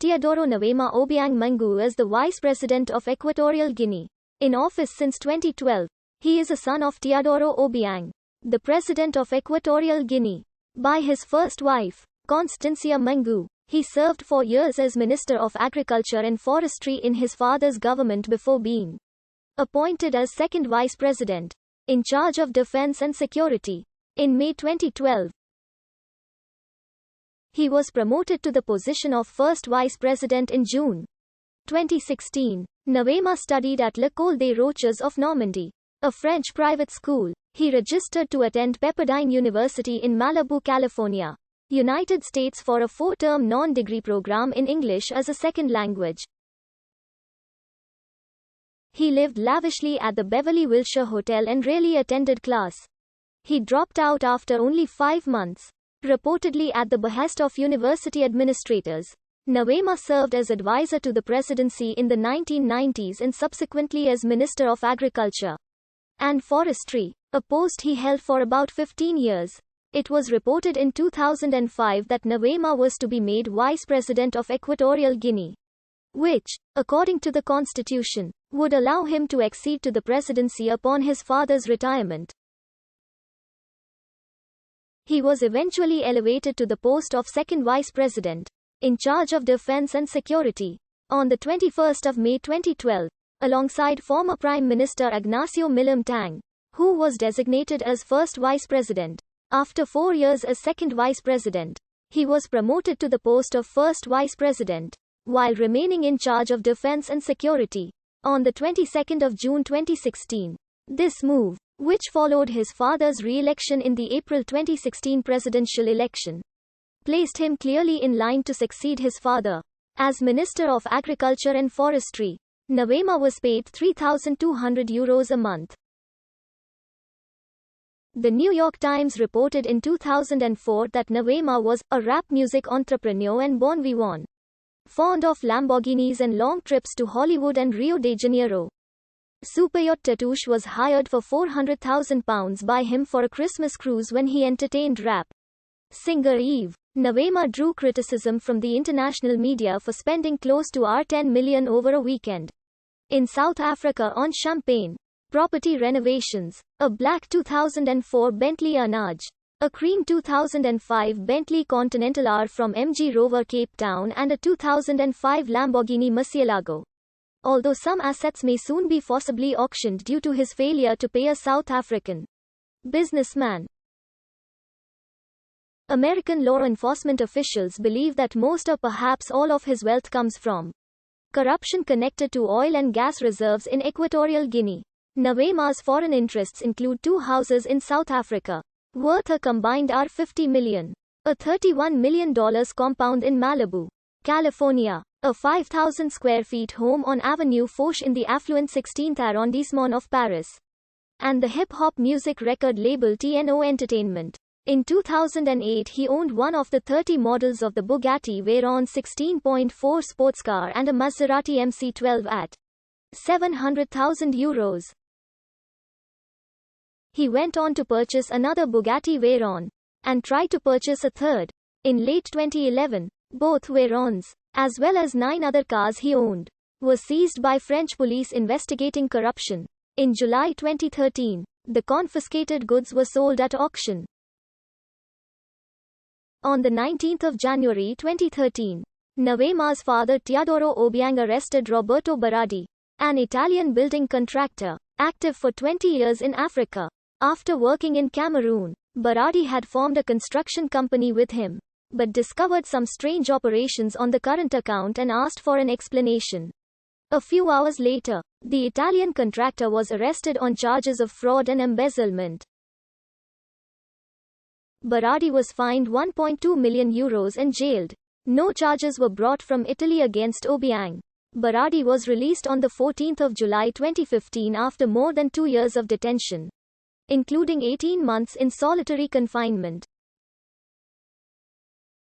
Teodoro Nguema Obiang Mangue is the Vice President of Equatorial Guinea. In office since 2012, he is a son of Teodoro Obiang, the President of Equatorial Guinea. By his first wife, Constancia Mangue, he served for years as Minister of Agriculture and Forestry in his father's government before being appointed as second Vice President, in charge of Defense and Security. In May 2012, he was promoted to the position of first Vice President in June 2016. Nguema studied at l'École des Roches of Normandy, a French private school. He registered to attend Pepperdine University in Malibu, California, United States for a 4-term non-degree program in English as a second language. He lived lavishly at the Beverly Wilshire Hotel and rarely attended class. He dropped out after only 5 months. Reportedly at the behest of university administrators, Nguema served as advisor to the presidency in the 1990s and subsequently as Minister of Agriculture and Forestry, a post he held for about 15 years. It was reported in 2005 that Nguema was to be made Vice President of Equatorial Guinea, which, according to the constitution, would allow him to accede to the presidency upon his father's retirement. He was eventually elevated to the post of second vice president, in charge of defense and security, on the 21st of May 2012, alongside former Prime Minister Ignacio Milam Tang, who was designated as first vice president. After 4 years as second vice president, he was promoted to the post of first vice president, while remaining in charge of defense and security, on the 22nd of June 2016. This move, which followed his father's re-election in the April 2016 presidential election, placed him clearly in line to succeed his father. As Minister of Agriculture and Forestry, Nguema was paid €3,200 a month. The New York Times reported in 2004 that Nguema was a rap music entrepreneur and bon vivant, fond of Lamborghinis and long trips to Hollywood and Rio de Janeiro. Superyacht Tatouche was hired for £400,000 by him for a Christmas cruise when he entertained rap singer Eve. Nguema drew criticism from the international media for spending close to $10 million over a weekend in South Africa on champagne, property renovations, a black 2004 Bentley Earnage, a cream 2005 Bentley Continental R from MG Rover Cape Town and a 2005 Lamborghini Murcielago. Although some assets may soon be forcibly auctioned due to his failure to pay a South African businessman. American law enforcement officials believe that most or perhaps all of his wealth comes from corruption connected to oil and gas reserves in Equatorial Guinea. Nguema's foreign interests include 2 houses in South Africa, worth a combined $50 million, a $31 million compound in Malibu, California, a 5,000 square feet home on Avenue Foch in the affluent 16th arrondissement of Paris, and the hip-hop music record label TNO Entertainment. In 2008 he owned one of the 30 models of the Bugatti Veyron 16.4 sports car and a Maserati MC12 at €700,000. He went on to purchase another Bugatti Veyron, and tried to purchase a third, in late 2011. Both Veyrons, as well as 9 other cars he owned, were seized by French police investigating corruption. In July 2013, the confiscated goods were sold at auction. On the 19th of January 2013, Nguema's father Teodoro Obiang arrested Roberto Berardi, an Italian building contractor, active for 20 years in Africa. After working in Cameroon, Berardi had formed a construction company with him, but discovered some strange operations on the current account and asked for an explanation. A few hours later, the Italian contractor was arrested on charges of fraud and embezzlement. Berardi was fined €1.2 million and jailed. No charges were brought from Italy against Obiang. Berardi was released on the 14th of July 2015 after more than 2 years of detention, including 18 months in solitary confinement.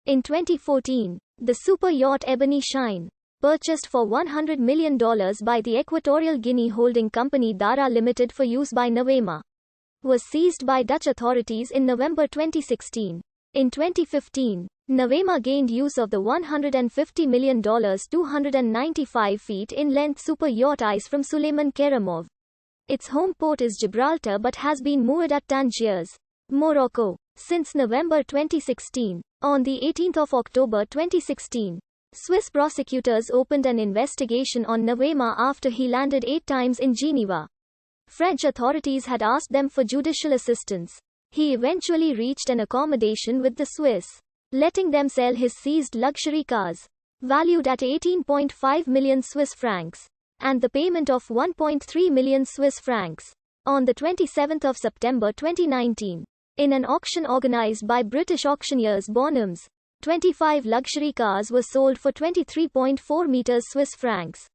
In 2014, the super yacht Ebony Shine, purchased for $100 million by the Equatorial Guinea holding company Dara Limited for use by Nguema, was seized by Dutch authorities in November 2016. In 2015, Nguema gained use of the $150 million 295 feet in length super yacht ice from Suleiman Kerimov. Its home port is Gibraltar but has been moored at Tangiers, Morocco, since November 2016. On the 18th of October 2016, Swiss prosecutors opened an investigation on Nguema after he landed 8 times in Geneva. French authorities had asked them for judicial assistance. He eventually reached an accommodation with the Swiss, letting them sell his seized luxury cars, valued at 18.5 million Swiss francs, and the payment of 1.3 million Swiss francs. On the 27th of September 2019, in an auction organized by British auctioneers Bonhams, 25 luxury cars were sold for 23.4 meters Swiss francs.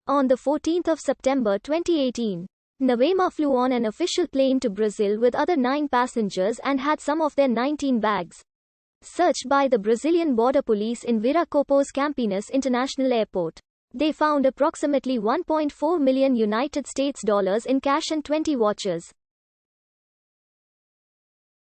On the 14th of September 2018, Nguema flew on an official plane to Brazil with other 9 passengers and had some of their 19 bags searched by the Brazilian border police in Viracopos Campinas International Airport. They found approximately $1.4 million United States dollars in cash and 20 watches.